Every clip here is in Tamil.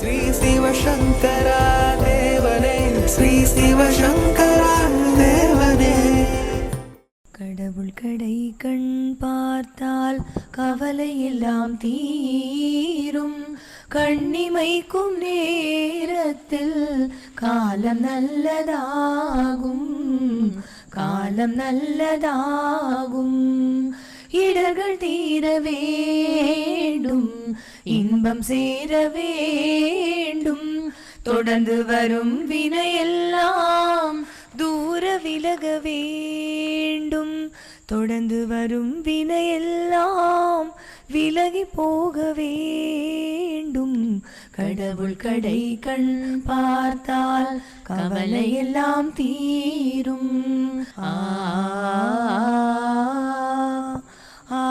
ஸ்ரீ சிவ சங்கரா தேவனே, ஸ்ரீ சிவ சங்கரா தேவனே. கடவுள் கடை கண் பார்த்தால் கவலை எல்லாம் தீரும். கண்ணிமைக்கும் நேரத்தில் காலம் நல்லதாகும், காலம் நல்லதாகும். இடர்கள் தீர வேண்டும், இன்பம் சேர வேண்டும். தொடர்ந்து வரும் வினையெல்லாம் தூர விலக வேண்டும். தொடர்ந்து வரும் வினையெல்லாம் விலகி போக வேண்டும். கடவுள் கடை கண் பார்த்தால் கவலை எல்லாம் தீரும். ஆ ஆ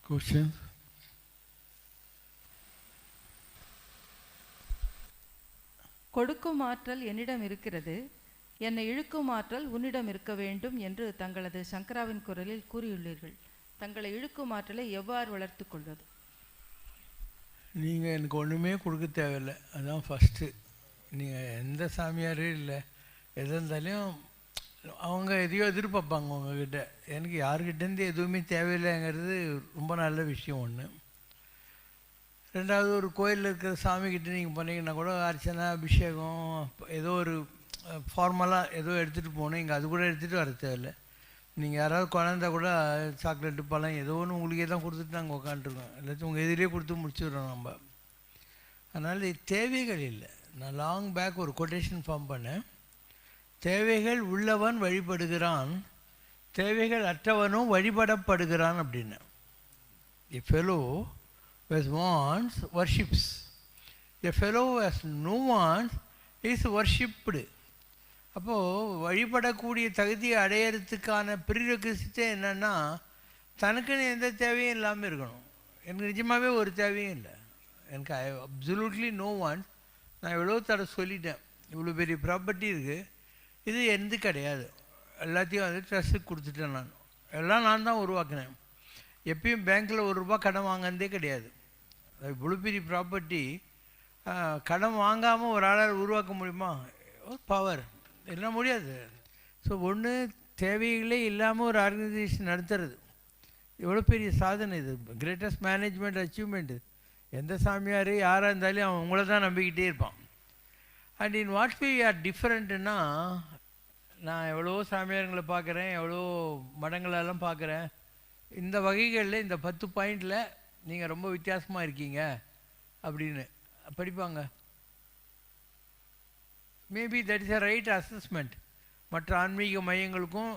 Question? கொடுக்கும் ஆற்றல் என்னிடம் இருக்கிறது, என்னை இழுக்கும் ஆற்றல் உன்னிடம் இருக்க வேண்டும் என்று தங்களது சங்கராவின் குரலில் கூறியுள்ளீர்கள். தங்களை இழுக்கும் ஆற்றலை எவ்வாறு வளர்த்து கொள்வது? நீங்கள் எனக்கு ஒன்றுமே கொடுக்க தேவையில்லை, அதுதான் ஃபஸ்ட்டு. நீங்கள் எந்த சாமியாரும் இல்லை, எது இருந்தாலும் அவங்க எதையோ எதிர்பார்ப்பாங்க உங்ககிட்ட. எனக்கு யாருக்கிட்டேருந்து எதுவுமே தேவையில்லைங்கிறது ரொம்ப நல்ல விஷயம் ஒன்று. ரெண்டாவது, ஒரு கோயிலில் இருக்கிற சாமிக்கிட்ட நீங்கள் பண்ணிங்கன்னா கூட அர்ச்சனை அபிஷேகம் ஏதோ ஒரு ஃபார்மலாக ஏதோ எடுத்துகிட்டு போகணும். இங்கே அது கூட எடுத்துகிட்டு வர தேவையில்லை. நீங்கள் யாராவது குழந்தா கூட சாக்லேட்டு பழம் ஏதோ ஒன்று உங்களுக்கே தான் கொடுத்துட்டு நாங்கள் உட்காந்துருக்கோம், எல்லாத்தையும் உங்கள் எதிரே கொடுத்து முடிச்சுடுறோம் நம்ம. அதனால் தேவைகள் இல்லை. நான் லாங் பேக் ஒரு கொட்டேஷன் ஃபார்ம் பண்ணேன். தேவைகள் உள்ளவன் வழிபடுகிறான், தேவைகள் அற்றவனும் வழிபடப்படுகிறான் அப்படின்னு. A fellow who has wants worships, a fellow who has no wants is worshipped. அப்போது வழிபடக்கூடிய தகுதியை அடையிறதுக்கான ப்ரீரெக்விசிட்டே என்னென்னா, தனக்குன்னு எந்த தேவையும் இல்லாமல் இருக்கணும். எனக்கு நிஜமாகவே ஒரு தேவையும் இல்லை. எனக்கு அப்சல்யூட்லி நோ வாண்ட். நான் எவ்வளோ தடவை சொல்லிட்டேன், இவ்வளோ பெரிய ப்ராப்பர்ட்டி இருக்குது, இது எந்த கிடையாது, எல்லாத்தையும் வந்து ட்ரஸ்ட்டுக்கு கொடுத்துட்டேன். நான் எல்லாம் நான் தான் உருவாக்கினேன். எப்பயும் பேங்க்கில் ₹1 கடன் வாங்கினதே கிடையாது. இவ்வளோ பெரிய ப்ராப்பர்ட்டி கடன் வாங்காமல் ஒரு ஆளால் உருவாக்க முடியுமா? பவர் என்ன முடியாது. ஸோ ஒன்று தேவைகளே இல்லாமல் ஒரு ஆர்கனைசேஷன் நடத்துறது எவ்வளோ பெரிய சாதனை. இது கிரேட்டஸ்ட் மேனேஜ்மெண்ட் அச்சீவ்மெண்ட். எந்த சாமியார் யாராக இருந்தாலும் அவன் உங்களை தான் நம்பிக்கிட்டே இருப்பான். And in what way are டிஃப்ரெண்ட்டுன்னா, நான் எவ்வளோ சாமியாருங்களை பார்க்குறேன், எவ்வளோ மடங்களெல்லாம் பார்க்குறேன். இந்த வகைகளில் இந்த 10 பாயிண்டில் நீங்கள் ரொம்ப வித்தியாசமாக இருக்கீங்க அப்படின்னு படிப்பாங்க. Maybe that is a right assessment. மற்ற ஆன்மீக மையங்களுக்கும்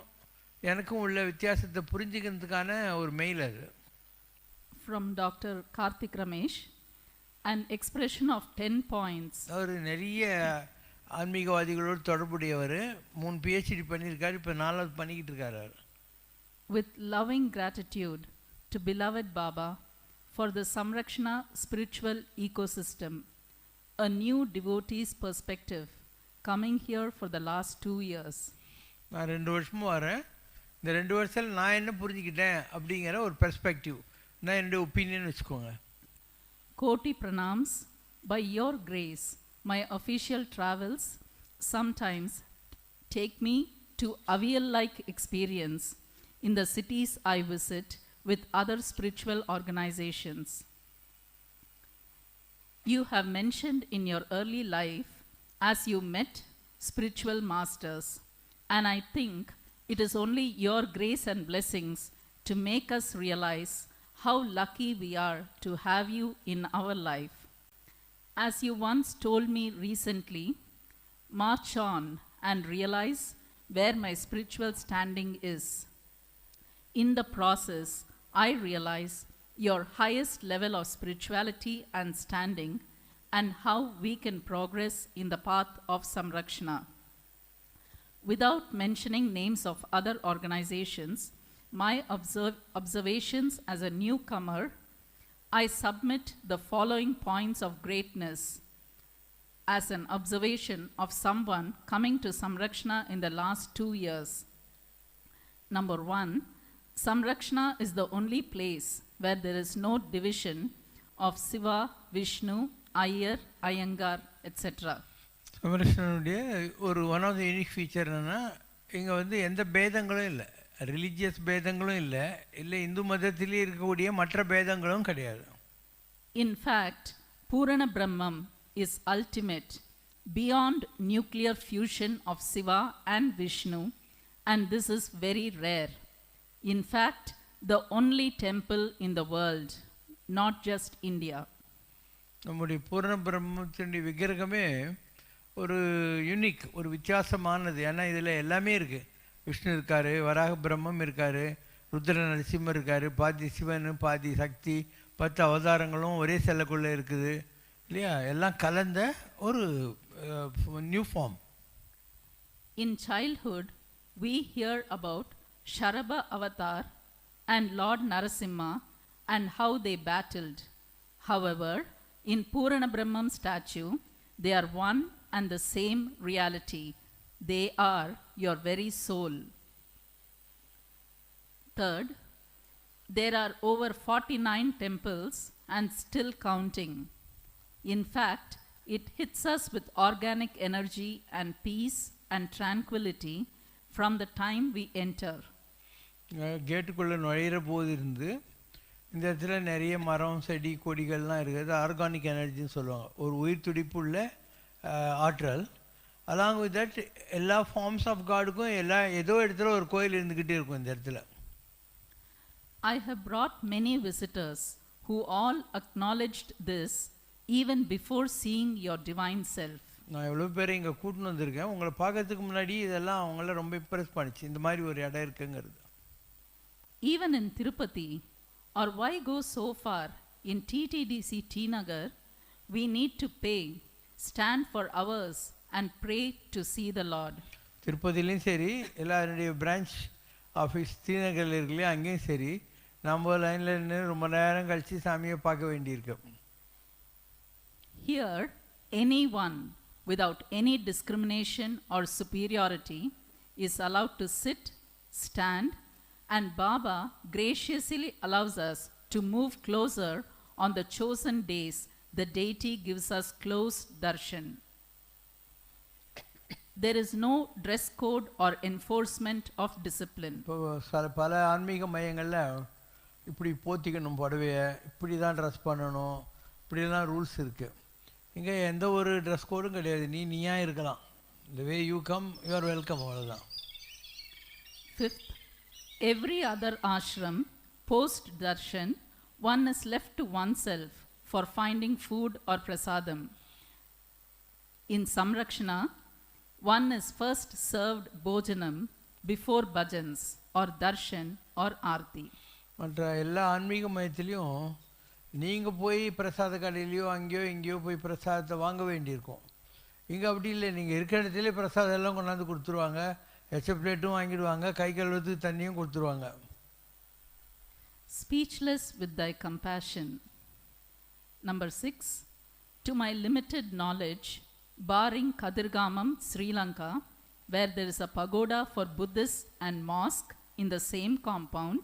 எனக்கும் உள்ள வித்தியாசத்தை புரிஞ்சுக்கிறதுக்கான ஒரு மெயில் அது. From doctor Karthik Ramesh, an expression of 10 points. அவர் நிறைய ஆன்மீகவாதிகளோடு தொடர்புடையவர். 3 PhD பண்ணியிருக்காரு, இப்போ 4வது பண்ணிக்கிட்டு இருக்காரு. With loving gratitude to beloved Baba for the Samratchana spiritual ecosystem, a new devotee's perspective coming here for the last 2 years. நான் 2 வருஷமும் வரேன். இந்த 2 வருஷத்தில் நான் என்ன புரிஞ்சுக்கிட்டேன் அப்படிங்கிற ஒரு பெர்ஸ்பெக்டிவ், நான் என்னுடைய ஒப்பீனியன் வச்சுக்கோங்க. Koti pranams. By your grace, my official travels sometimes take me to avial-like experience in the cities I visit with other spiritual organizations. You have mentioned in your early life as you met spiritual masters, and I think it is only your grace and blessings to make us realize how lucky we are to have you in our life. As you once told me recently, march on and realize where my spiritual standing is. In the process, I realize your highest level of spirituality and standing and how we can progress in the path of Samratchana. Without mentioning names of other organizations, my observations as a newcomer, I submit the following points of greatness. as an observation of someone coming to Samratchana in the last 2 years. Number 1, Samratchana is the only place where there is no division of Siva, Vishnu, Iyer, Iyengar, etc. சமரசனுடைய ஒரு one of the unique feature என்னென்னா இங்கே வந்து எந்த பேதங்களும் இல்லை, ரிலீஜியஸ் பேதங்களும் இல்லை, இல்லை இந்து மதத்திலே இருக்கக்கூடிய மற்ற பேதங்களும் கிடையாது. In fact, Purana Brahmam is ultimate, beyond nuclear fusion of Siva and Vishnu, and this is very rare. In fact, the only temple in the world, not just India. நம்முடைய பூரண பிரம்மத்தினுடைய விக்கிரகமே ஒரு யூனிக், ஒரு வித்தியாசமானது. ஏன்னா இதில் எல்லாமே இருக்குது. விஷ்ணு இருக்கார், வராக பிரம்மம் இருக்கார், ருத்ர நரசிம்மர் இருக்கார், பாதி சிவன் பாதி சக்தி, 10 அவதாரங்களும் ஒரே செல்லக்குள்ளே இருக்குது இல்லையா, எல்லாம் கலந்த ஒரு new form. In childhood, we hear about Sharabha Avatar and Lord Narasimha and how they battled. However, in Purana Brahmam statue, they are one and the same reality. They are your very soul. Third, there are over 49 temples and still counting. In fact, it hits us with organic energy and peace and tranquility from the time we enter. கேட்டுக்குள்ளே நுழையிற போது இருந்து இந்த இடத்துல நிறைய மரம் செடி கொடிகள்லாம் இருக்குது. ஆர்கானிக் எனர்ஜின்னு சொல்லுவாங்க, ஒரு உயிர் துடிப்புள்ள ஆற்றல். அலாங் வித் தட் எல்லா ஃபார்ம்ஸ் ஆஃப் காடுக்கும் ஏதோ இடத்துல ஒரு கோயில் இருந்துக்கிட்டே இருக்கும் இந்த இடத்துல. I have brought many visitors who all acknowledged this even before seeing your divine self. நான் எவ்வளோ பேரை இங்கே கூட்டின்னு வந்திருக்கேன், உங்களை பார்க்கறதுக்கு முன்னாடி இதெல்லாம் அவங்கள ரொம்ப இம்ப்ரெஸ் பண்ணிச்சு, இந்த மாதிரி ஒரு இடம் இருக்குங்கிறது. Even in Tirupati, or why go so far in TTDC T Nagar, we need to pay, stand for hours and pray to see the Lord. திருப்பதிலையும் சரி, எல்லாருடைய பிரான்ச் ஆஃபீஸ் ஸ்ரீநகரில் இருக்குல்லையே அங்கேயும் சரி, நம்ம லைனில் நின்று ரொம்ப நேரம் கழித்து சாமியை பார்க்க வேண்டியிருக்கு. Here, anyone without any discrimination or superiority is allowed to sit, stand, and Baba graciously allows us to move closer on the chosen days. The deity gives us close darshan. There is no dress code or enforcement of discipline. இப்போ பல ஆன்மீக மையங்களில் இப்படி போத்திக்கணும் புடவையை, இப்படி தான் ட்ரெஸ் பண்ணணும், இப்படிலாம் ரூல்ஸ் இருக்குது. இங்கே எந்த ஒரு ட்ரெஸ் கோடும் கிடையாது, நீயா இருக்கலாம். இந்த way you come you are welcome, அவ்வளோதான். Fifth, every other ashram, post darshan, one is left to oneself for finding food or prasadam. In Samratchana, one is first served bhojanam before bhajans or darshan or aarti. மற்ற எல்லா ஆன்மீக மையத்துலேயும் நீங்கள் போய் பிரசாத கடையிலையோ அங்கேயோ இங்கேயோ போய் பிரசாதத்தை வாங்க வேண்டியிருக்கும். இங்கே அப்படி இல்லை, நீங்கள் இருக்கிற இடத்துலேயே பிரசாதம் எல்லாம் கொண்டாந்து கொடுத்துருவாங்க, பிளேட்டும் வாங்கிடுவாங்க, கை கழுவுறதுக்கு தண்ணியும் கொடுத்துருவாங்க. Speechless with thy compassion. Number 6, to my limited knowledge, barring Kadirgamam, Sri Lanka, where there is a pagoda for Buddhists and mosque in the same compound,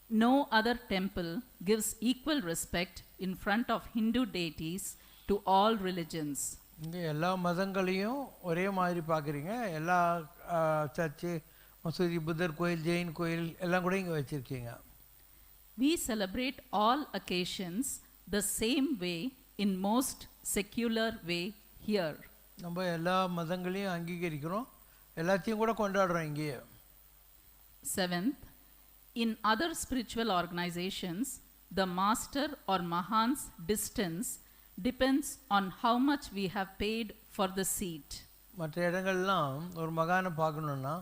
no other temple gives equal respect in front of Hindu deities to all religions. இங்கே எல்லா மதங்களையும் ஒரே மாதிரி பார்க்குறீங்க. எல்லா சர்ச்சு, மசூதி, புத்தர் கோயில், ஜெயின் கோயில் எல்லாம் கூட இங்கே வச்சுருக்கீங்க. We celebrate all occasions the same way in most secular way here. நம்ம எல்லா மதங்களையும் அங்கீகரிக்கிறோம், எல்லாத்தையும் கூட கொண்டாடுறோம் இங்கேயே. 7th, in other spiritual organizations, the master or mahan's distance depends on how much we have paid for the seat. மற்ற இடங்கள்லாம் ஒரு மகானை பார்க்கணுன்னா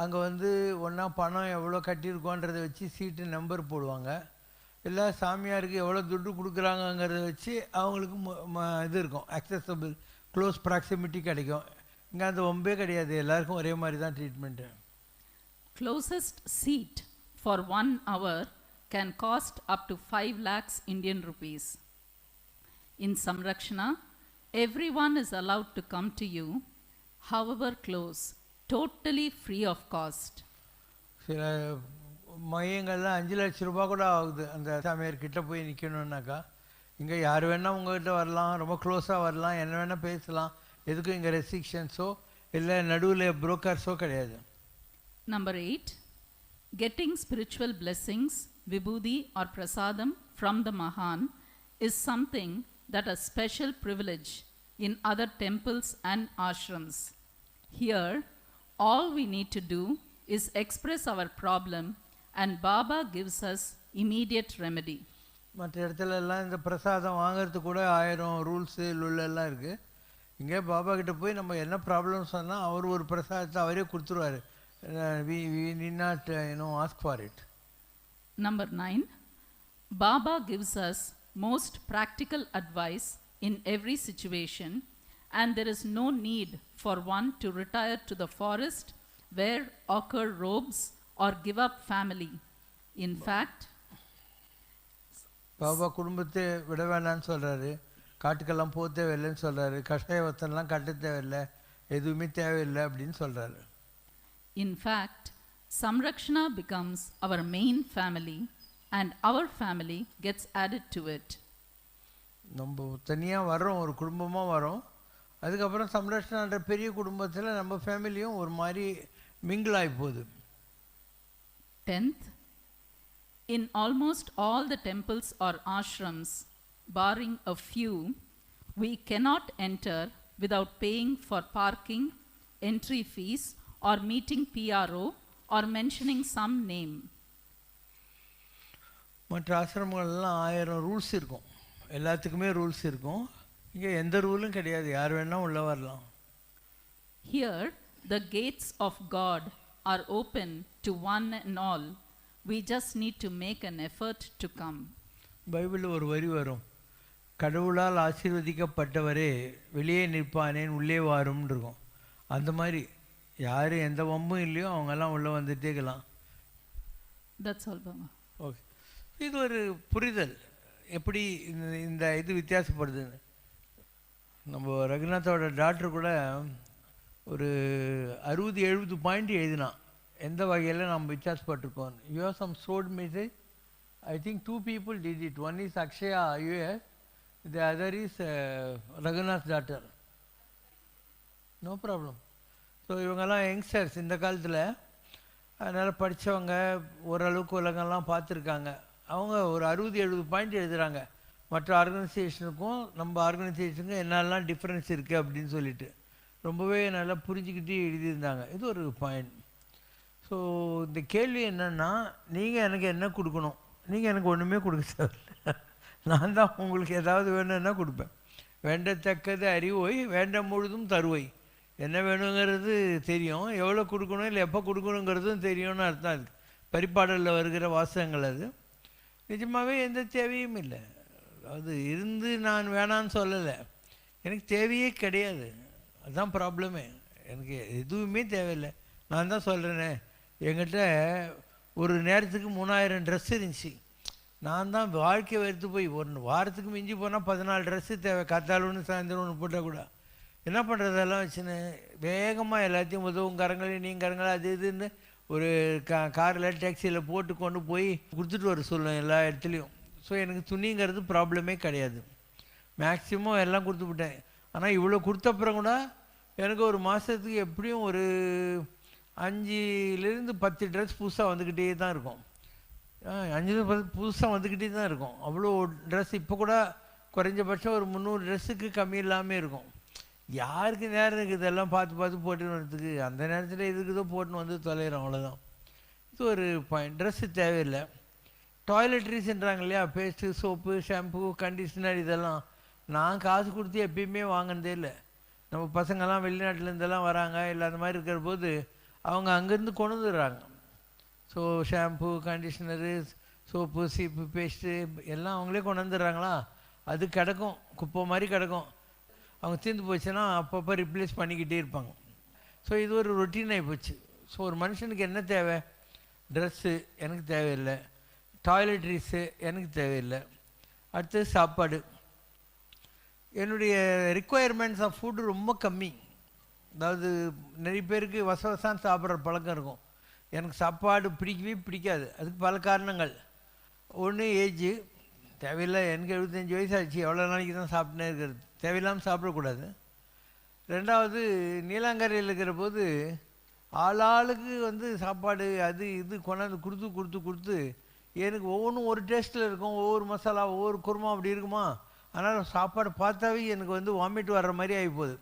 அங்கே வந்து ஒன்றா பணம் எவ்வளோ கட்டியிருக்கோன்றதை வச்சு சீட்டு நம்பர் போடுவாங்க, இல்லை சாமியாருக்கு எவ்வளோ துட்டு கொடுக்குறாங்கங்கிறத வச்சு அவங்களுக்கு இது இருக்கும், அக்சசபிள் க்ளோஸ் ப்ராக்சிமிட்டி கிடைக்கும். இங்கே அந்த ஒம்பே கிடையாது, எல்லாருக்கும் ஒரே மாதிரி தான் treatment. Closest seat for 1 hour can cost up to 5 lakhs Indian rupees. In Samratchana, Everyone is allowed to come to you, however close, totally free of cost. சில மையங்கள்லாம் 5 லட்ச ரூபா கூட ஆகுது அந்த சாமியார்கிட்ட போய் நிற்கணுன்னாக்கா. இங்கே யார் வேணால் உங்கள்கிட்ட வரலாம், ரொம்ப க்ளோஸாக வரலாம், என்ன வேணால் பேசலாம். எதுக்கும் இங்கே ரெஸ்ட்ரிக்ஷன்ஸோ இல்லை நடுவில் புரோக்கர்ஸோ கிடையாது. Number 8, getting spiritual blessings, vibhuti or prasadam from the Mahan is something that a special privilege in other temples and ashrams. Here, all we need to do is express our problem and Baba gives us immediate remedy. மற்ற இடத்துல எல்லாம் இந்த பிரசாதம் வாங்கிறதுக்கு கூட 1000 ரூல்ஸு லுள்ளெல்லாம் இருக்குது. இங்கே பாபா கிட்ட போய் நம்ம என்ன ப்ராப்ளம் சொன்னால் அவர் ஒரு பிரசாதத்தை அவரே கொடுத்துருவார். we need not ask for it. Number 9, Baba gives us most practical advice in every situation, and there is no need for one to retire to the forest, wear ochre robes or give up family. In fact, Baba குடும்பத்தை விட வேணான்னு சொல்கிறாரு, காட்டுக்கெல்லாம் போக தேவையில்லைன்னு சொல்கிறாரு, கஷாய வஸ்திரம்லாம் கட்ட தேவையில்லை, எதுவுமே தேவையில்லை அப்படின்னு சொல்கிறாரு. in fact, Samratchana becomes our main family and our family gets added to it. நம்ம தனியாக வர்றோம், ஒரு குடும்பமாக வரோம். அதுக்கப்புறம் சம்ரட்சணான்ற பெரிய குடும்பத்தில் நம்ம ஃபேமிலியும் ஒரு மாதிரி மிங்கிள் ஆகி போகுது. 10th, in almost all the temples or ashrams, barring a few, we cannot enter without paying for parking, entry fees or meeting PRO or mentioning some name. மற்ற ஆசிரமங்கள்லாம் 1000 ரூல்ஸ் இருக்கும், எல்லாத்துக்குமே ரூல்ஸ் இருக்கும். இங்கே எந்த ரூலும் கிடையாது, யார் வேணால் உள்ளே வரலாம். Here, the gates of God are open to one and all. We just need to make an effort to come. பைபிளில் ஒரு வரி வரும், கடவுளால் ஆசீர்வதிக்கப்பட்டவரே வெளியே நிற்பானேன் உள்ளே வாரும்னு இருக்கும். அந்த மாதிரி யார் எந்த வம்பும் இல்லையோ அவங்கெல்லாம் உள்ளே வந்துட்டேக்கலாம். That's all, Baba. ஓகே, இது ஒரு புரிதல் எப்படி இந்த இது வித்தியாசப்படுதுன்னு. நம்ம ரகுநாத்தோட டாக்டர் கூட ஒரு 60-70 பாயிண்ட் எழுதினான், எந்த வகையில் நம்ம வித்தியாசப்பட்டிருக்கோம். You have some sold message. I think 2 people did it. One is Akshaya US, the other is Raghunath's daughter. No problem. So இவங்கெல்லாம் யங்ஸ்டர்ஸ் இந்த காலத்தில், அதனால் படித்தவங்க, ஓரளவுக்கு உலகெல்லாம் பார்த்துருக்காங்க. அவங்க ஒரு 60-70 பாயிண்ட் எழுதுகிறாங்க, மற்ற ஆர்கனைசேஷனுக்கும் நம்ம ஆர்கனைசேஷனுக்கும் என்னெல்லாம் டிஃப்ரென்ஸ் இருக்குது அப்படின்னு சொல்லிட்டு ரொம்பவே நல்லா புரிஞ்சுக்கிட்டு எழுதியிருந்தாங்க. இது ஒரு பாயிண்ட். ஸோ இந்த கேள்வி என்னென்னா, நீங்கள் எனக்கு என்ன கொடுக்கணும்? நீங்கள் எனக்கு ஒன்றுமே கொடுக்க தேவையில்லை, நான் தான் உங்களுக்கு ஏதாவது வேணும்னா கொடுப்பேன். வேண்டத்தக்கது அறிவோய் வேண்ட முழுதும் தருவோய். என்ன வேணுங்கிறது தெரியும், எவ்வளோ கொடுக்கணும் இல்லை எப்போ கொடுக்கணுங்கிறதும் தெரியும்னு அர்த்தம். அதுக்கு பரிபாடலில் வருகிற வாசகங்கள். அது நிஜமாகவே எந்த தேவையும் இல்லை. அது இருந்து நான் வேணான்னு சொல்லலை, எனக்கு தேவையே கிடையாது. அதுதான் ப்ராப்ளமே. எனக்கு எதுவுமே தேவையில்லை. நான் தான் சொல்கிறேனே, என்கிட்ட ஒரு நேரத்துக்கு 3000 ட்ரெஸ் இருந்துச்சு. நான் தான் வாழ்க்கை வெறுத்து போய் ஒரு வாரத்துக்கு மிஞ்சி போனால் 14 ட்ரெஸ்ஸு தேவை. காத்தால் ஒன்று சாயந்தரம் ஒன்று போட்டால் கூட என்ன பண்ணுறதெல்லாம் வச்சுன்னு வேகமாக எல்லாத்தையும் உதவுங்காரங்களையும் நீங்காரங்களும் அது இதுன்னு ஒரு காரில் டாக்ஸியில் போட்டு கொண்டு போய் கொடுத்துட்டு வர சொல்லுவேன் எல்லா இடத்துலையும். ஸோ எனக்கு துணிங்கிறது ப்ராப்ளமே கிடையாது, மேக்ஸிமம் எல்லாம் கொடுத்துவிட்டேன். ஆனால் இவ்வளோ கொடுத்தப்புறம் கூட எனக்கு ஒரு மாதத்துக்கு எப்படியும் ஒரு 5-10 ட்ரெஸ் புதுசாக வந்துக்கிட்டே தான் இருக்கும். 5 புதுசாக வந்துக்கிட்டே தான் இருக்கும். அவ்வளோ ட்ரெஸ் இப்போ கூட குறைஞ்சபட்சம் ஒரு 300 ட்ரெஸ்ஸுக்கு கம்மி இல்லாமல் இருக்கும். யாருக்கு நேரம் இருக்குது இதெல்லாம் பார்த்து பார்த்து போட்டுன்னு வரதுக்கு? அந்த நேரத்தில் இதுக்குதோ போட்டுன்னு வந்து தொலைகிறோம், அவ்வளோதான். இது ஒரு பாயிண்ட். ட்ரெஸ்ஸு தேவையில்லை. டாய்லெட்ரிஸ்ன்றாங்க இல்லையா, பேஸ்ட்டு, சோப்பு, ஷாம்பு, கண்டிஷ்னர், இதெல்லாம் நான் காசு கொடுத்து எப்பயுமே வாங்கினதே இல்லை. நம்ம பசங்கள்லாம் வெளிநாட்டிலேருந்தெல்லாம் வராங்க, இல்லை அந்த மாதிரி இருக்கிற போது அவங்க அங்கேருந்து கொண்டு வந்துடுறாங்க. ஸோ ஷாம்பு, கண்டிஷ்னரு, சோப்பு, சீப்பு, பேஸ்ட்டு எல்லாம் அவங்களே கொண்டு வந்துடுறாங்களா. அது கிடக்கும், குப்பை மாதிரி கிடக்கும். அவங்க தீர்ந்து போச்சுன்னா அப்பப்போ ரிப்ளேஸ் பண்ணிக்கிட்டே இருப்பாங்க. ஸோ இது ஒரு ரொட்டீன் ஆகி போச்சு. ஸோ ஒரு மனுஷனுக்கு என்ன தேவை? ட்ரெஸ்ஸு எனக்கு தேவையில்லை, டாய்லெட்ரிஸு எனக்கு தேவையில்லை, அடுத்தது சாப்பாடு. என்னுடைய ரிக்குவயர்மெண்ட்ஸ் ஆஃப் ஃபுட்டு ரொம்ப கம்மி. அதாவது நிறைய பேருக்கு வசவசான்னு சாப்பிட்ற பழக்கம் இருக்கும். எனக்கு சாப்பாடு பிடிக்கவே பிடிக்காது. அதுக்கு பல காரணங்கள். ஒன்று ஏஜ் தேவையில்லை, எனக்கு 75 வயசு ஆச்சு, எவ்வளோ நாளைக்கு தான் சாப்பிட்டுனே இருக்கிறது, தேவையில்லாமல் சாப்பிடக்கூடாது. ரெண்டாவது நீலாங்கரையில் இருக்கிற போது ஆளாளுக்கு சாப்பாடு அது இது கொண்டாந்து கொடுத்து எனக்கு ஒவ்வொன்றும் ஒரு டேஸ்ட்டில் இருக்கும், ஒவ்வொரு மசாலா ஒவ்வொரு குருமா அப்படி இருக்குமா. அதனால் சாப்பாடு பார்த்தாவே எனக்கு வாமிட் வர்ற மாதிரி ஆகிப்போகுது.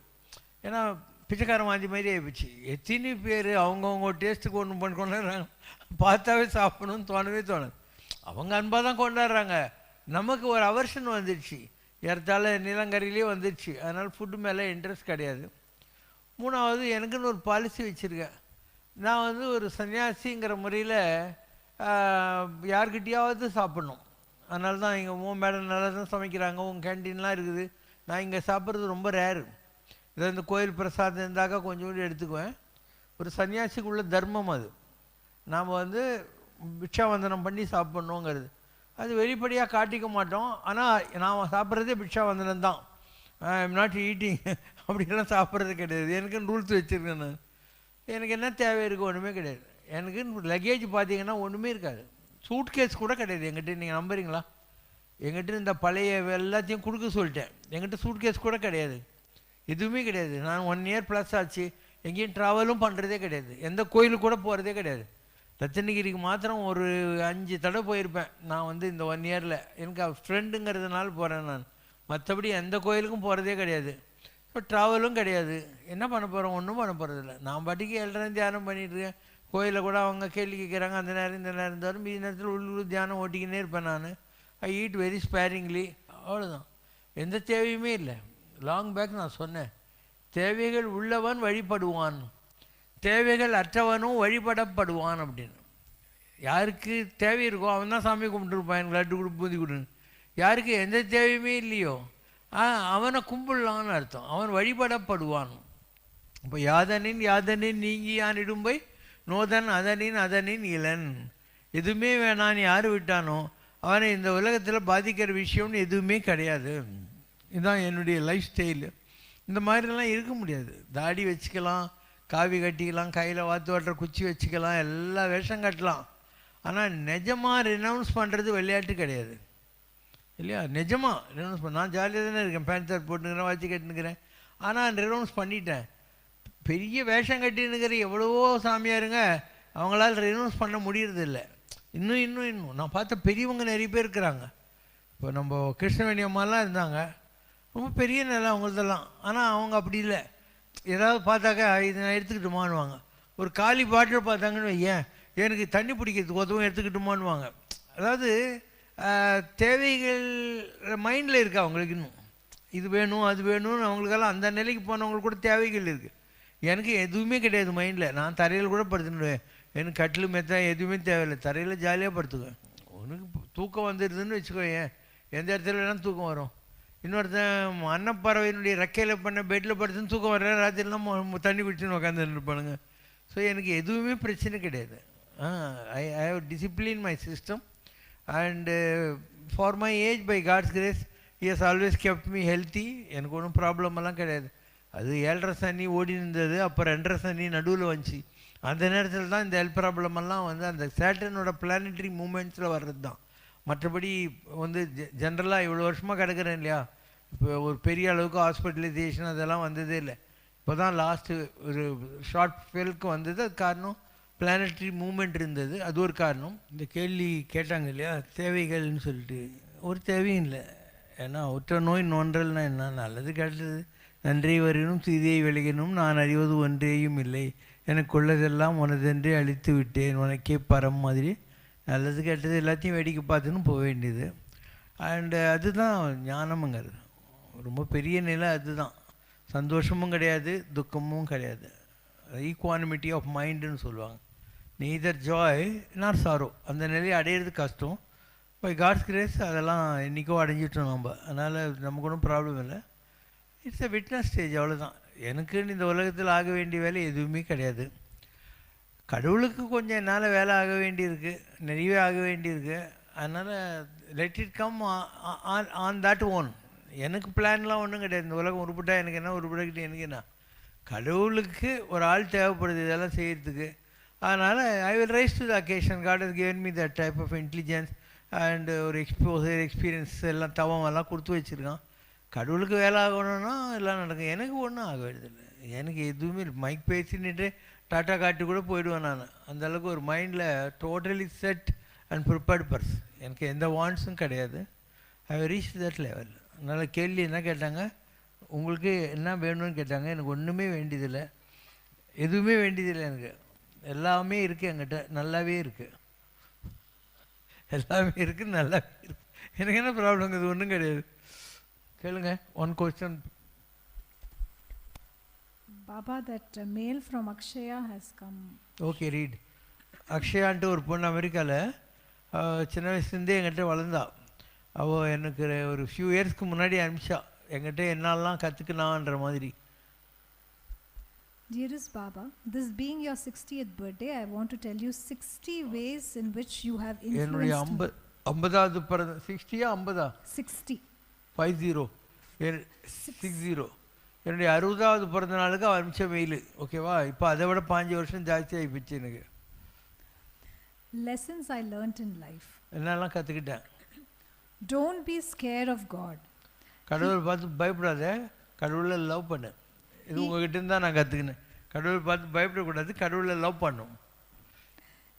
ஏன்னா பிச்சைக்காரன் வாந்தி மாதிரி ஆகிப்போச்சு. எத்தனை பேர் அவங்கவுங்க டேஸ்ட்டுக்கு ஒன்று பண்ணி கொண்டாடுறாங்க, பார்த்தாவே சாப்பிடணும்னு தோணவே. அவங்க அன்பாக தான் கொண்டாடுறாங்க, நமக்கு ஒரு அவர்ஷன் வந்துடுச்சு, ஏறத்தாழ நீலங்கரையிலே வந்துடுச்சு. அதனால் ஃபுட்டு மேலே இன்ட்ரெஸ்ட் கிடையாது. மூணாவது எனக்குன்னு ஒரு பாலிசி வச்சுருக்கேன். நான் ஒரு சன்னியாசிங்கிற முறையில் யார்கிட்டையாவது சாப்பிட்ணும். அதனால தான் உன் மேடம் நல்லா தான் சமைக்கிறாங்க, உங்கள் கேன்டீன்லாம் இருக்குது, நான் இங்கே சாப்பிட்றது ரொம்ப ரேரு. இதை இந்த கோயில் பிரசாதம் இருந்தாக்கா கொஞ்சோண்டு எடுத்துக்குவேன். ஒரு சன்னியாசிக்குள்ள தர்மம் அது. நாம் பிக்ஷாவந்தனம் பண்ணி சாப்பிட்ணுங்கிறது அது வெளிப்படையாக காட்டிக்க மாட்டோம். ஆனால் நான் சாப்பிட்றதே பிக்ஷாவந்தனம் தான். ஐ எம் நாட் ஈட்டிங் அப்படிலாம் சாப்பிட்றது கிடையாது. எனக்குன்னு ரூல்ஸ் வச்சுருக்கேன். நான் எனக்கு என்ன தேவை இருக்குது, ஒன்றுமே கிடையாது. எனக்கு லக்கேஜ் பார்த்தீங்கன்னா ஒன்றுமே இருக்காது, சூட்கேஸ் கூட கிடையாது எங்கிட்ட. நீங்கள் நம்புறீங்களா? எங்கிட்ட இந்த பழைய எல்லாத்தையும் கொடுக்க சொல்லிட்டேன். எங்கிட்ட சூட்கேஸ் கூட கிடையாது, எதுவுமே கிடையாது. நான் 1 இயர் ப்ளஸ் ஆச்சு, எங்கேயும் ட்ராவலும் பண்ணுறதே கிடையாது, எந்த கோயிலுக்கு கூட போகிறதே கிடையாது. ரத்தனகிரிக்கு மாத்திரம் ஒரு 5 தடவை போயிருப்பேன் நான் இந்த 1 இயரில். எனக்கு ஃப்ரெண்டுங்கிறதுனால போகிறேன் நான், மற்றபடி எந்த கோயிலுக்கும் போகிறதே கிடையாது. இப்போ ட்ராவலும் கிடையாது. என்ன பண்ண போகிறோம்? ஒன்றும் பண்ண போகிறதில்ல. நான் பாட்டிக்கு எல்லாரும் தியானம் பண்ணிகிட்ருக்கேன். கோயிலில் கூட அவங்க கேள்வி கேட்குறாங்க, அந்த நேரம் இந்த நேரம் இருந்தாலும் மீதி நேரத்தில் உள்ளூர் தியானம் ஓட்டிக்கினே இருப்பேன் நான். ஐ ஈட் வெரி ஸ்பேரிங்லி, அவ்வளோதான். எந்த தேவையுமே இல்லை. லாங் பேக் நான் சொன்னேன், தேவைகள் உள்ளவன் வழிபடுவான், தேவைகள் அற்றவனும் வழிபடப்படுவான் அப்படின்னு. யாருக்கு தேவை இருக்கோ அவன் தான் சாமி கும்பிட்டுருப்பான், எனக்கு லட்டு கொடு பூந்தி கொடுன்னு. யாருக்கு எந்த தேவையுமே இல்லையோ அவனை கும்பிடலான்னு அர்த்தம், அவன் வழிபடப்படுவான். இப்போ யாதனின் நீங்கியான் இடும்பை நோதன் அதனின் இளன். எதுவுமே வேணான்னு யார் விட்டானோ அவனை இந்த உலகத்தில் பாதிக்கிற விஷயம்னு எதுவுமே கிடையாது. இதுதான் என்னுடைய லைஃப் ஸ்டைலு. இந்த மாதிரிலாம் இருக்க முடியாது. தாடி வச்சுக்கலாம், காவி கட்டிக்கலாம், கையில் வாத்து வாட்டுற குச்சி வச்சுக்கலாம், எல்லா வேஷம் கட்டலாம். ஆனால் நிஜமாக ரினவுன்ஸ் பண்ணுறது விளையாட்டு கிடையாது இல்லையா? நிஜமாக ரினவுன்ஸ் பண்ண நான் ஜாலியாக தானே இருக்கேன், பேண்ட் ஷர்ட் போட்டுக்கிறேன், வாட்சி கட்டினுக்கிறேன். ஆனால் ரினவுன்ஸ் பண்ணிட்டேன். பெரிய வேஷம் கட்டினுக்கிற எவ்வளவோ சாமியாருங்க அவங்களால ரினவுன்ஸ் பண்ண முடியறதில்ல. இன்னும் நான் பார்த்த பெரியவங்க நிறைய பேர் இருக்கிறாங்க. இப்போ நம்ம கிருஷ்ணவேணி அம்மாலாம் இருந்தாங்க, ரொம்ப பெரிய நிலை அவங்களதெல்லாம். ஆனால் அவங்க அப்படி இல்லை. ஏதாவது பார்த்தாக்கா இதை நான் எடுத்துக்கிட்டுமான்னுவாங்க. ஒரு காலி பாட்டில் பார்த்தாங்கன்னு ஏன் எனக்கு தண்ணி பிடிக்கிறதுக்கு உதவும் எடுத்துக்கிட்டுமான்னுவாங்க. அதாவது தேவைகள் மைண்டில் இருக்குது அவங்களுக்கு. இன்னும் இது வேணும் அது வேணும்னு அவங்களுக்கெல்லாம் அந்த நிலைக்கு போனவங்களுக்கு கூட தேவைகள் இருக்குது. எனக்கு எதுவுமே கிடையாது மைண்டில். நான் தரையில் கூட படுத்துடுவேன், எனக்கு கட்டில் மெத்தா எதுவுமே தேவையில்லை, தரையில் ஜாலியாக படுத்துக்குவேன். உனக்கு தூக்கம் வந்துடுதுன்னு வச்சுக்கோ, ஏன் எந்த இடத்துல வேணாலும் தூக்கம் வரும். இன்னொருத்தன் அன்னப்பறவையினுடைய ரெக்கையில் பண்ண பெட்டில் படுத்துன்னு தூக்கம் வர்ற ராத்திரிலாம் தண்ணி குடிச்சுன்னு உட்காந்துட்டு இருப்பானுங்க. ஸோ எனக்கு எதுவுமே பிரச்சனை கிடையாது. I have discipline my system and for my age by God's grace he has always kept me healthy. எனக்கு ஒன்றும் ப்ராப்ளமெல்லாம் கிடையாது. அது 7.5 சனி ஓடி இருந்தது, அப்போ 2.5 சனி நடுவில் வந்துச்சு. அந்த நேரத்தில் தான் இந்த ஹெல்த் ப்ராப்ளமெல்லாம் அந்த சேட்டனோட பிளானட்டரி மூமெண்ட்ஸில் வர்றது தான். மற்றபடி ஜென்ரலாக இவ்வளோ வருஷமாக கிடக்கிறேன் இல்லையா, இப்போ ஒரு பெரிய அளவுக்கு ஹாஸ்பிட்டலைசேஷன் அதெல்லாம் வந்ததே இல்லை. இப்போ தான் லாஸ்ட்டு ஒரு ஷார்ட் ஃபெல்க்கு வந்தது. அது காரணம் பிளானட்டரி மூமெண்ட் இருந்தது, அது ஒரு காரணம். இந்த கேள்வி கேட்டாங்க இல்லையா தேவைகள்னு சொல்லிட்டு, ஒரு தேவையும் இல்லை. ஏன்னா ஒற்ற நோய் நோன்றல்னா என்ன, நல்லது கெட்டது நன்றி வரினும் தீதியை விலகினும் நான் அறிவது ஒன்றேயும் இல்லை, எனக்கு உள்ளதெல்லாம் உனதென்றே அழித்து விட்டேன் உனக்கே பரம் மாதிரி நல்லது கெட்டது எல்லாத்தையும் வேடிக்கை பார்த்துன்னு போக வேண்டியது. அண்டு அதுதான் ஞானமுங்கிறது. ரொம்ப பெரிய நிலை அதுதான். சந்தோஷமும் கிடையாது, துக்கமும் கிடையாது. ஈக்குவானிமிட்டி ஆஃப் மைண்டுன்னு சொல்லுவாங்க. Neither Joy not sorrow. அந்த நிலையை அடையிறது கஷ்டம். பை காட்ஸ் கிரேஸ் அதெல்லாம் என்றைக்கோ அடைஞ்சிட்டோம் நம்ம. அதனால் நமக்கு ஒன்றும் ப்ராப்ளம் இல்லை. இட்ஸ் எ விட்னஸ் ஸ்டேஜ், அவ்வளோதான். எனக்குன்னு இந்த உலகத்தில் ஆக வேண்டிய வேலை எதுவுமே கிடையாது. கடவுளுக்கு கொஞ்சம் என்னால் வேலை ஆக வேண்டியிருக்கு, நிறையவே ஆக வேண்டியிருக்கு. அதனால் let it come on that own. எனக்கு பிளான்லாம் ஒன்றும் கிடையாது. இந்த உலகம் உருப்பிட்டா எனக்கு என்ன, உருப்பிடக்கிட்டு எனக்கு என்ன. கடவுளுக்கு ஒரு ஆள் தேவைப்படுது இதெல்லாம் செய்கிறதுக்கு. அதனால் I will rise to the occasion. God has given me that type of intelligence and ஒரு எக்ஸ்பீரியன்ஸ் எல்லாம் தவம் எல்லாம் கொடுத்து வச்சுருக்கான். கடவுளுக்கு வேலை ஆகணும்னா எல்லாம் நடக்கும். எனக்கு ஒன்றும் ஆக வேண்டியதில்லை. எனக்கு எதுவுமே மைக் பேசின்னுட்டு டாட்டா காட்டி கூட போயிடுவேன் நான். அந்தளவுக்கு ஒரு மைண்டில் totally set and prepared person. எனக்கு எந்த வாண்ட்ஸும் கிடையாது. I reach that level. அதனால் கேள்வி என்ன கேட்டாங்க, உங்களுக்கு என்ன வேணும்னு கேட்டாங்க. எனக்கு ஒன்றுமே வேண்டியதில்லை, எதுவுமே வேண்டியதில்லை. எனக்கு எல்லாமே இருக்குது, என்கிட்ட நல்லாவே இருக்குது, எல்லாமே இருக்குது, நல்லாவே இருக்குது. எனக்கு என்ன ப்ராப்ளம், இது ஒன்றும் கிடையாது. கேளுங்க. One question. Baba, that mail from Akshaya has come. Okay, read. அக்ஷயான்ட்டு ஒரு பொண்ணு அமெரிக்காவில் சின்ன வயசுலேருந்தே என்கிட்ட வளர்ந்தா. அவள் எனக்கு ஒரு ஃபியூ இயர்ஸ்க்கு முன்னாடி அனுப்பிச்சா என்கிட்ட என்னெல்லாம் கற்றுக்கலான்ற மாதிரி. Dearest Baba, this being your 60th birthday, I want to tell you 60 ways in which you have என்னுடைய influenced me. 50வது பிறந்த 60 50 60. 50 60 என்னுடைய 60வது பிறந்த நாளுக்கு அவள் அனுப்பிச்ச மெயில். ஓகேவா? இப்போ அதை விட 5 வருஷம் ஜாஸ்தி ஆகிப்போச்சு எனக்கு. Lessons I learnt in life. என்னெல்லாம் கற்றுக்கிட்டேன். Don't be scared of God. கடவுள் பார்த்து பயப்படாத, கடவுளை லவ் பண்ணு. இது உங்ககிட்ட இருந்தா நான் கற்றுக்கினேன். கடவுள் பார்த்து பயப்படக்கூடாது, கடவுளை லவ் பண்ணும்.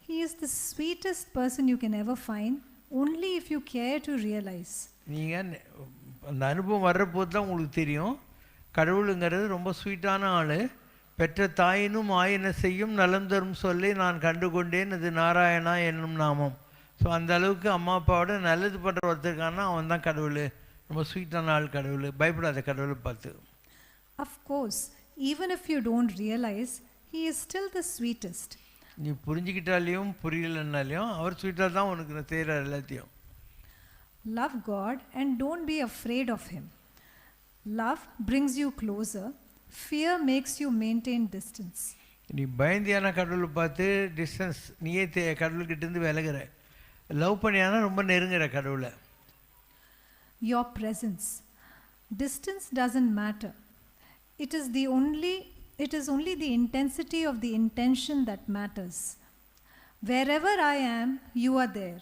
He is the sweetest person you can ever find, only if you care to realize. நீங்கள் அந்த அனுபவம் வர்றபோது தான் உங்களுக்கு தெரியும். கடவுளுங்கிறது ரொம்ப ஸ்வீட்டான ஆள். பெற்ற தாயினும் ஆயின செய்யும் நலம் தரும் சொல்லி நான் கண்டுகொண்டேன், அது நாராயணா என்னும் நாமம். ஸோ அந்த அளவுக்கு அம்மா அப்பாவோட நல்லது பண்ணுற ஒருத்தருக்கானா அவன் தான் கடவுள். ரொம்ப ஸ்வீட்டான ஆள் கடவுள். பயப்படாத கடவுளை பார்த்து. Of course, even if you don't realize, he is still the sweetest. நீ புரிஞ்சுக்கிட்டாலையும் புரியலன்னாலையும் அவர் ஸ்வீட்டாக தான் உனக்கு செய்கிறார் எல்லாத்தையும். Love God and don't be afraid of him. Love brings you closer. Fear makes you maintain distance. நீ பயந்தியான கடவுளை பார்த்து டிஸ்டன்ஸ் நீயே கடவுள்கிட்டேருந்து விலகுற. லவ் பண்ணியானா ரொம்ப நெருங்குற கடவுளை. Your presence. Distance doesn't matter. It is only the intensity of the intention that matters. Wherever I am, you are there.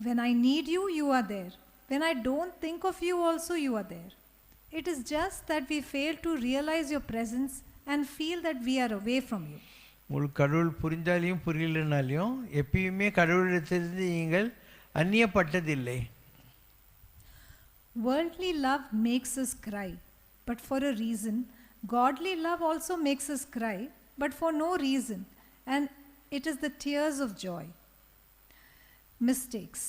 When I need you, you are there. When I don't think of you also, you are there. It is just that we fail to realize your presence and feel that we are away from you. உங்களுக்கு கடவுள் புரிந்தாலையும் புரியலனாலையும் எப்பயுமே கடவுளிடத்திலிருந்து நீங்கள் அந்நியப்பட்டதில்லை. Worldly love makes us cry, but for a reason. Godly love also makes us cry, but for no reason, and it is the tears of joy. Mistakes.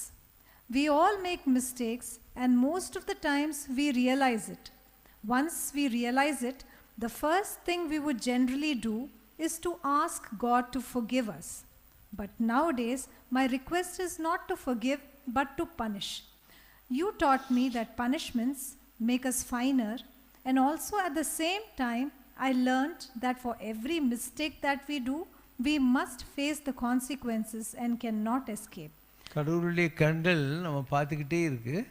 We all make mistakes, and most of the times we realize it. Once we realize it, the first thing we would generally do is to ask God to forgive us. But nowadays, my request is not to forgive, but to punish. You taught me that punishments make us finer, and also at the same time, I learned that for every mistake that we do, we must face the consequences and cannot escape. கடவுளுடைய கண்கள் நம்ம பார்த்துக்கிட்டே இருக்குது.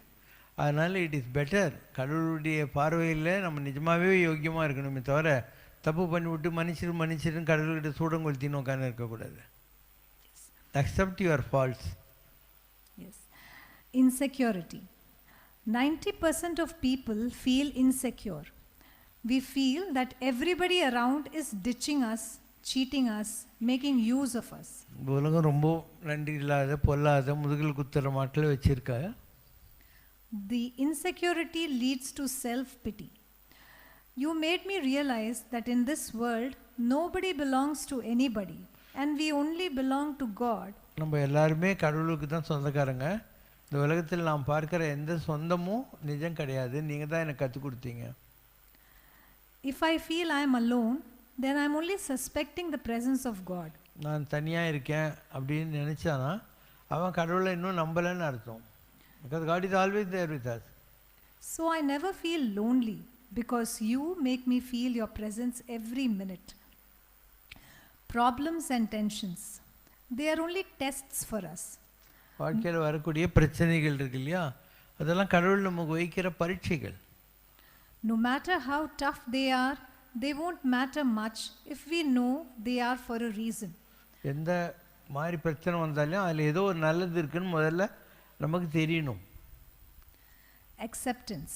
அதனால் இட் இஸ் பெட்டர். கடவுளுடைய பார்வையில் நம்ம நிஜமாகவே யோக்கியமாக இருக்கணுமே தவிர தப்பு பண்ணிவிட்டு மன்னிச்சிடும் கடவுள்கிட்ட சூடம் கொளுத்தின்னு உட்காந்து இருக்கக்கூடாது. Accept your faults. Yes. Insecurity. 90% of people feel insecure. We feel that everybody around is ditching us, cheating us, making use of us. உலகம் ரொம்ப நன்றி இல்லாத பொல்லாத முதுகில் குத்துற மாட்டில் வச்சுருக்கா. The insecurity leads to self-pity. You made me realize that in this world, nobody belongs to anybody, and we only belong to God. நம்ம எல்லாருமே கடவுளுக்கு தான் சொந்தக்காரங்க. இந்த உலகத்தில் நாம் பார்க்குற எந்த சொந்தமும் நிஜம் கிடையாது. நீங்கள் தான் எனக்கு கற்றுக் கொடுத்தீங்க. If I feel I am alone, then I am only suspecting the presence of God. நான் தனியாக இருக்கேன் அப்படின்னு நினச்சானா அவன் கடவுளை இன்னும் நம்பலைன்னு அர்த்தம். Because God is always there with us. So I never feel lonely because you make me feel your presence every minute. Problems and tensions, they are only tests for us. வாழ்க்கையில் வரக்கூடிய பிரச்சனைகள் இருக்கு இல்லையா, அதெல்லாம் கடவுள் நமக்கு வைக்கிற பரீட்சைகள். No matter how tough they are, they won't matter much if we know they are for a reason. எந்த மாதிரி பிரச்சனை வந்தாலும் அதில் ஏதோ ஒரு நல்லது இருக்குன்னு முதல்ல நமக்கு தெரியணும். Acceptance.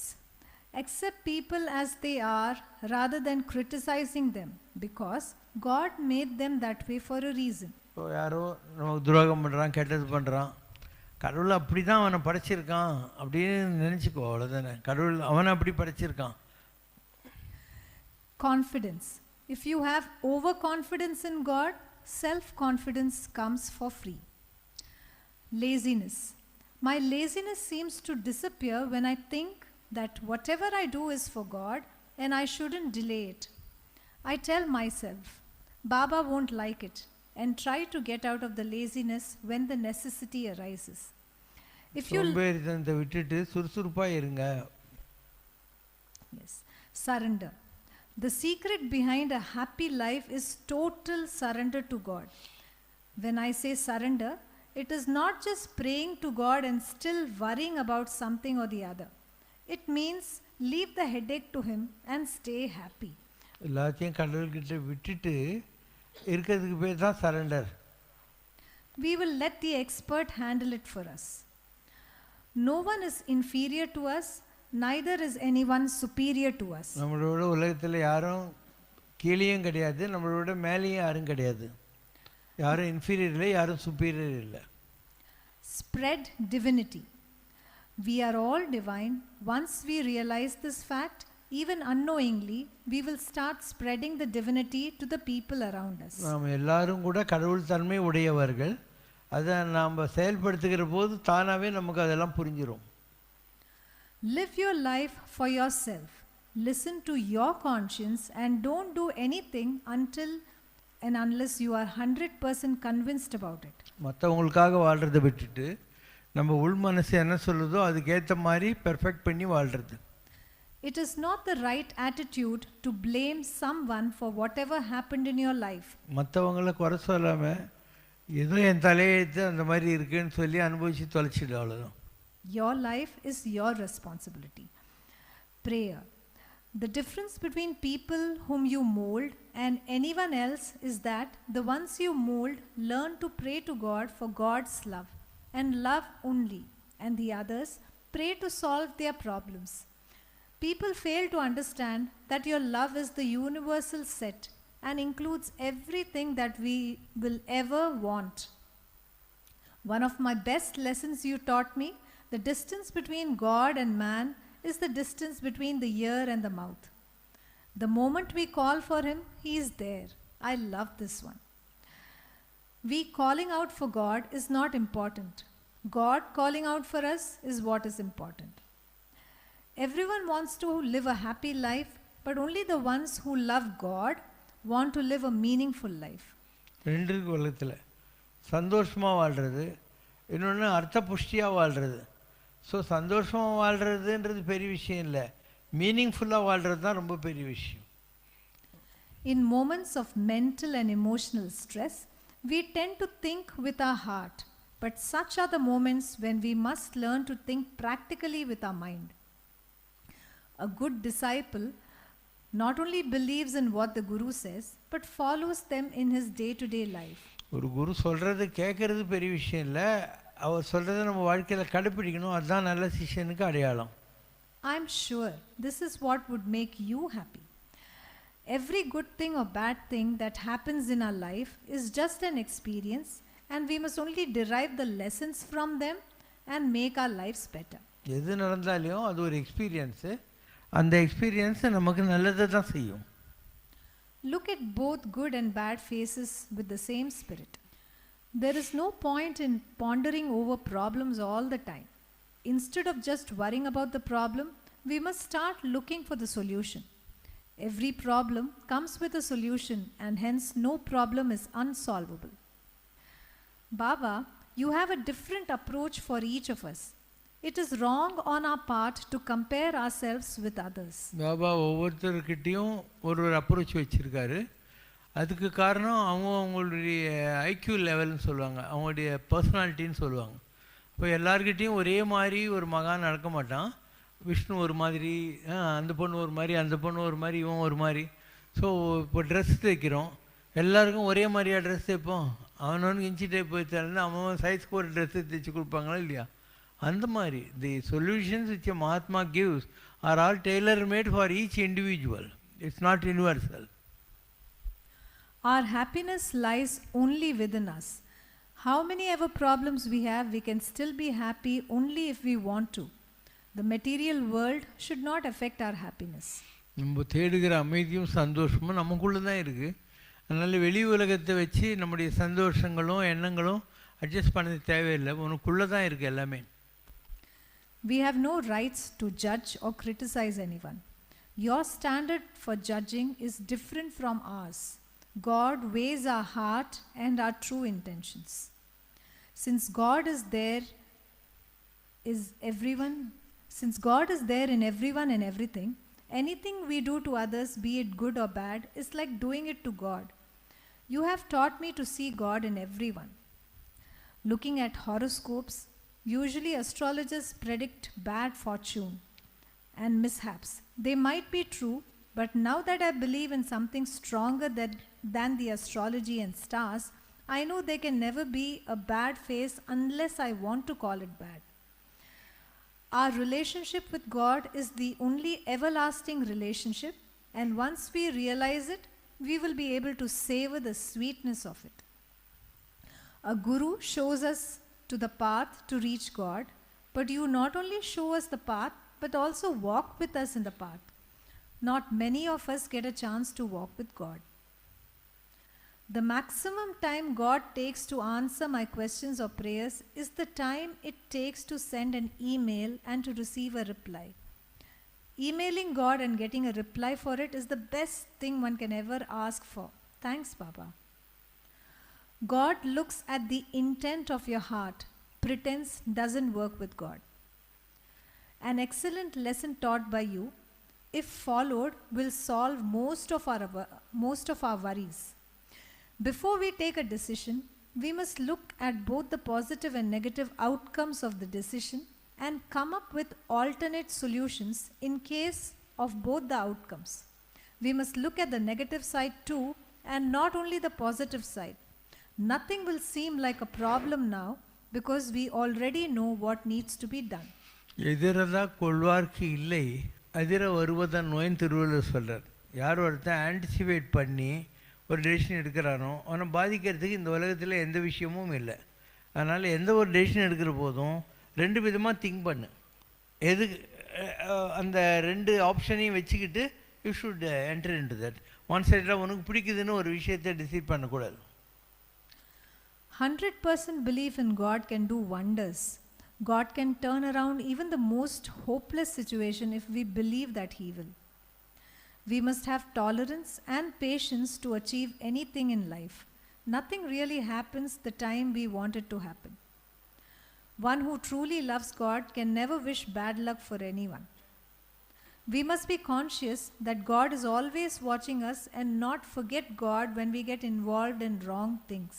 Accept people as they are rather than criticizing them, because God made them that way for a reason. இப்போ யாரோ நமக்கு துரோகம் பண்ணுறான், கெட்டது பண்ணுறான், கடவுள் அப்படி தான் அவனை படைச்சிருக்கான் அப்படின்னு நினச்சிக்கோ, அவ்வளோதானே. கடவுள் அவனை அப்படி படைச்சிருக்கான். Confidence. If you have overconfidence in God, self-confidence comes for free. Laziness. My laziness seems to disappear when I think that whatever I do is for God and I shouldn't delay it. I tell myself, Baba won't like it, and try to get out of the laziness when the necessity arises. If you சோம்பேறித்தனத்தை விட்டுட்டு சுறுசுறுப்பாக இருங்க. Yes. Surrender. The secret behind a happy life is total surrender to God. When I say surrender, it is not just praying to God and still worrying about something or the other. It means leave the headache to Him and stay happy. எல்லாத்தையும் கடவுள்கிட்ட விட்டுட்டு இருக்கிறதுக்கு பேர் தான் surrender. We will let the expert handle it for us. No one is inferior to us, neither is anyone superior to us. நம்மளோட உலகத்தில் யாரும் கீழேயும் கிடையாது, நம்மளோட மேலேயும் யாரும் கிடையாது. யாரும் இன்ஃபீரியர் இல்லை, யாரும் சுப்பீரியர் இல்லை. Spread divinity. We are all divine. Once we realize this fact, even unknowingly, we will start spreading the divinity to the people around us. நாம் எல்லாரும் கூட கடவுள் தன்மை உடையவர்கள். அதை நாம் செயல்படுத்துகிற போது தானாகவே நமக்கு அதெல்லாம் புரிஞ்சிடும். Live your life for yourself. Listen to your conscience and don't do anything until and unless you are 100% convinced about it. மற்றவங்களுக்காக வாழ்கிறத விட்டுட்டு நம்ம உள் மனசு என்ன சொல்லுதோ அதுக்கேற்ற மாதிரி பெர்ஃபெக்ட் பண்ணி வாழ்கிறது. It is not the right attitude to blame someone for whatever happened in your life. மற்றவங்களை குறை சொல்லாமல் ஏதோ என் தலையெழுத்து அந்த மாதிரி இருக்குன்னு சொல்லி அனுபவித்து தொலைச்சிடு, அவ்வளோதான். Your life is your responsibility. Prayer. The difference between people whom you mold and anyone else is that the ones you mold learn to pray to God for God's love and love only, and the others pray to solve their problems. People fail to understand that your love is the universal set and includes everything that we will ever want. One of my best lessons you taught me, the distance between God and man is the distance between the ear and the mouth. The moment we call for Him, He is there. I love this one. We calling out for God is not important. God calling out for us is what is important. Everyone wants to live a happy life, but only the ones who love God want to live a meaningful life. ரெண்டு உலகத்தில் சந்தோஷமாக வாழ்கிறது, இன்னொன்று அர்த்த புஷ்டியாக வாழ்கிறது. ஸோ சந்தோஷமாக வாழ்கிறதுன்றது பெரிய விஷயம் இல்லை, மீனிங்ஃபுல்லாக வாழ்கிறது தான் ரொம்ப பெரிய விஷயம். In moments of mental and emotional stress, we tend to think with our heart, but such are the moments when we must learn to think practically with our mind. A good disciple not only believes in what the Guru says, but follows them in his day-to-day life. ஒரு குரு சொல்கிறது கேட்குறது பெரிய விஷயம் இல்லை, அவர் சொல்கிறத நம்ம வாழ்க்கையில் கடைப்பிடிக்கணும், அதுதான் நல்ல சிஷ்யனுக்கு அடையாளம். I am sure this is what would make you happy. Every good thing or bad thing that happens in our life is just an experience, and we must only derive the lessons from them and make our lives better. எது நடந்தாலும் அது ஒரு எக்ஸ்பீரியன்ஸு, அந்த எக்ஸ்பீரியன்ஸை நமக்கு நல்லதை தான் செய்யும். Look at both good and bad faces with the same spirit. There is no point in pondering over problems all the time. Instead of just worrying about the problem, we must start looking for the solution. Every problem comes with a solution, and hence no problem is unsolvable. Baba, you have a different approach for each of us. It is wrong on our part to compare ourselves with others. Baba ஒவ்வொருத்தருக்கிட்டையும் ஒரு அப்ரோச் வச்சுருக்காரு. அதுக்கு காரணம் அவங்களுடைய ஐக்யூ லெவல்னு சொல்லுவாங்க, அவங்களுடைய பர்சனாலிட்டின்னு சொல்லுவாங்க. இப்போ எல்லாருக்கிட்டேயும் ஒரே மாதிரி ஒரு மகான் நடக்க மாட்டான், விஷ்ணு ஒரு மாதிரி, அந்த பொண்ணு ஒரு மாதிரி, அந்த பொண்ணு ஒரு மாதிரி, இவன் ஒரு மாதிரி. ஸோ இப்போ ட்ரெஸ் தைக்கிறோம், எல்லாருக்கும் ஒரே மாதிரியாக ட்ரெஸ் தைப்போம்? அவனவனுக்கு இன்ச்சி டைப் போய் தரேன்னா அவன் சைஸ்க்கு ஒரு ட்ரெஸ்ஸு தைச்சி கொடுப்பாங்களா இல்லையா? அந்த மாதிரி தி solutions which Mahatma gives are all tailor made for each individual. It's not universal. Our happiness lies only within us. How many ever problems we have, we can still be happy only if we want to. The material world should not affect our happiness. நம்ம தேடுகிற அமைதியும் சந்தோஷமும் நமக்குள்ளே தான் இருக்குது. அதனால் வெளி உலகத்தை வச்சு நம்முடைய சந்தோஷங்களும் எண்ணங்களும் அட்ஜஸ்ட் பண்ணது தேவையில்லை, உனக்குள்ளே தான் இருக்குது எல்லாமே. We have no rights to judge or criticize anyone. Your standard for judging is different from ours. God weighs our heart and our true intentions. Since God is there in everyone and everything, anything we do to others, be it good or bad, is like doing it to God. You have taught me to see God in everyone. Looking at horoscopes, usually astrologers predict bad fortune and mishaps. They might be true, but now that I believe in something stronger than the astrology and stars, I know there can never be a bad phase unless I want to call it bad. Our relationship with God is the only everlasting relationship, and once we realize it, we will be able to savor the sweetness of it. A guru shows us to the path to reach God, but you not only show us the path, but also walk with us in the path. Not many of us get a chance to walk with God. The maximum time God takes to answer my questions or prayers is the time it takes to send an email and to receive a reply. Emailing God and getting a reply for it is the best thing one can ever ask for. Thanks, Baba. God looks at the intent of your heart. Pretense doesn't work with God. An excellent lesson taught by you, if followed, will solve most of our worries. Before we take a decision, we must look at both the positive and negative outcomes of the decision and come up with alternate solutions in case of both the outcomes. We must look at the negative side too, and not only the positive side. Nothing will seem like a problem now because we already know what needs to be done. எதிரதா கொள்வார்க்கு இல்லை, அதிர வருவதன் நோயின் திருவள்ளுவர் சொல்கிறார். யார் ஒருத்தன் ஆன்டிசிபேட் பண்ணி ஒரு டெசிஷன் எடுக்கிறானோ அவனை பாதிக்கிறதுக்கு இந்த உலகத்தில் எந்த விஷயமும் இல்லை. அதனால் எந்த ஒரு டெசிஷன் எடுக்கிற போதும் ரெண்டு விதமாக திங்க் பண்ணு. எது அந்த ரெண்டு ஆப்ஷனையும் வச்சுக்கிட்டு you should enter into that. One சைடாக உனக்கு பிடிக்குதுன்னு ஒரு விஷயத்தை டிசைட் பண்ணக்கூடாது. 100% belief in God can do wonders. God can turn around even the most hopeless situation if we believe that He will. We must have tolerance and patience to achieve anything in life. Nothing really happens the time we want it to happen. One who truly loves God can never wish bad luck for anyone. We must be conscious that God is always watching us and not forget God when we get involved in wrong things.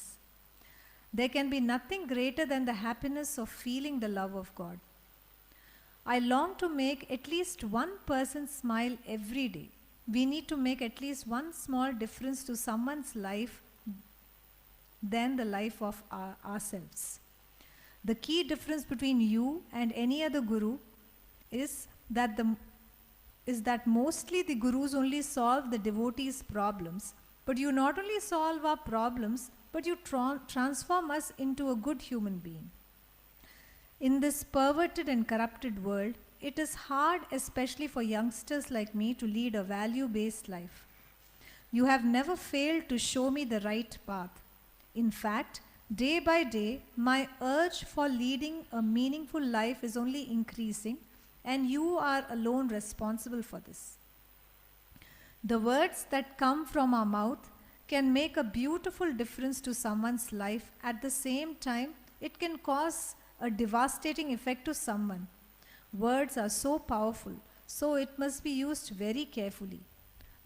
There can be nothing greater than the happiness of feeling the love of God. I long to make at least one person smile every day. We need to make at least one small difference to someone's life than the life of ourselves. The key difference between you and any other guru is that mostly the gurus only solve the devotees' problems, but you not only solve our problems, but you transform us into a good human being. In this perverted and corrupted world, it is hard, especially for youngsters like me, to lead a value-based life. You have never failed to show me the right path. In fact, day by day, my urge for leading a meaningful life is only increasing, and you are alone responsible for this. The words that come from our mouth can make a beautiful difference to someone's life. At the same time, it can cause a devastating effect to someone. Words are so powerful, so it must be used very carefully.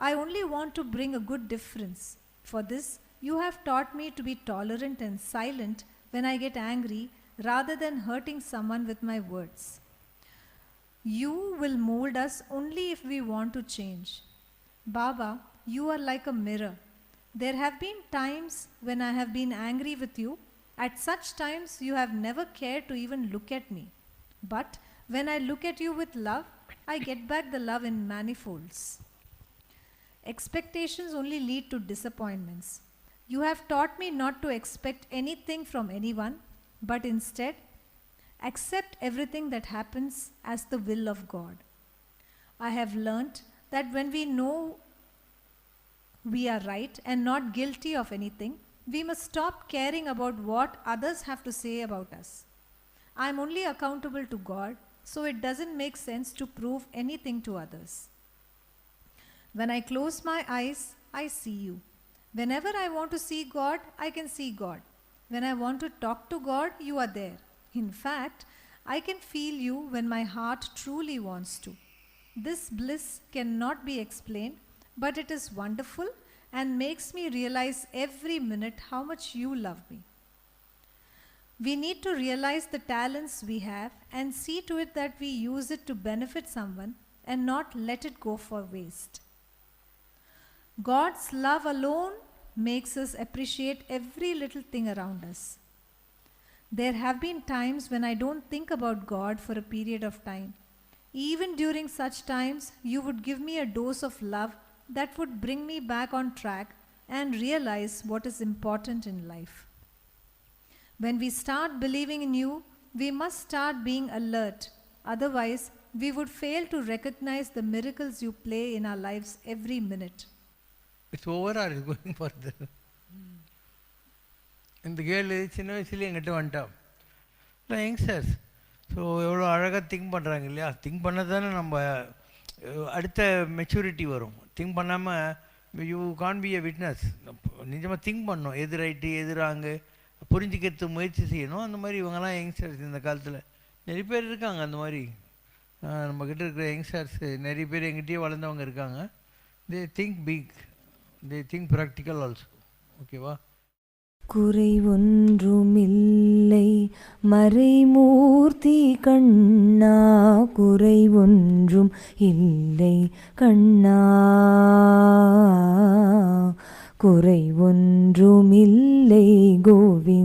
I only want to bring a good difference. For this, you have taught me to be tolerant and silent when I get angry, rather than hurting someone with my words. You will mold us only if we want to change. Baba, you are like a mirror. There have been times when I have been angry with you. At such times, you have never cared to even look at me. But when I look at you with love, I get back the love in manifolds. Expectations only lead to disappointments. You have taught me not to expect anything from anyone, but instead, accept everything that happens as the will of God. I have learnt that when we know we are right and not guilty of anything, we must stop caring about what others have to say about us. I am only accountable to God, so it doesn't make sense to prove anything to others. When I close my eyes, I see you. Whenever I want to see God, I can see God. When I want to talk to God, you are there. In fact, I can feel you when my heart truly wants to. This bliss cannot be explained, but it is wonderful and makes me realize every minute how much you love me. We need to realize the talents we have and see to it that we use it to benefit someone and not let it go for waste. God's love alone makes us appreciate every little thing around us. There have been times when I don't think about God for a period of time. Even during such times, you would give me a dose of love that would bring me back on track and realize what is important in life. When we start believing in you, we must start being alert. Otherwise, we would fail to recognize the miracles you play in our lives every minute. It's over or is going further? இந்த கேர்ள் சின்ன வயசுலேயே எங்கிட்ட வந்துட்டான். இல்லை யங்ஸ்டர்ஸ் ஸோ எவ்வளோ அழகாக திங்க் பண்ணுறாங்க இல்லையா? திங்க் பண்ண தானே நம்ம அடுத்த மெச்சூரிட்டி வரும். திங்க் பண்ணாமல் you can be a witness. நிஜமாக திங்க் பண்ணணும், எது ரைட்டு எது ராங்கு புரிஞ்சிக்கிறதுக்கு முயற்சி செய்யணும். அந்த மாதிரி இவங்கெல்லாம் யங்ஸ்டர்ஸ் இந்த காலத்தில் நிறைய பேர் இருக்காங்க. அந்த மாதிரி நம்மக்கிட்ட இருக்கிற யங்ஸ்டர்ஸ் நிறைய பேர் எங்கிட்டயே வளர்ந்தவங்க இருக்காங்க. They think big, they think practical also. ஓகேவா? குறை ஒன்றுமில்லை மறைமூர்த்தி கண்ணா, குறை ஒன்றும் இல்லை கண்ணா, குறை ஒன்றுமில்லை கோவிந்தா.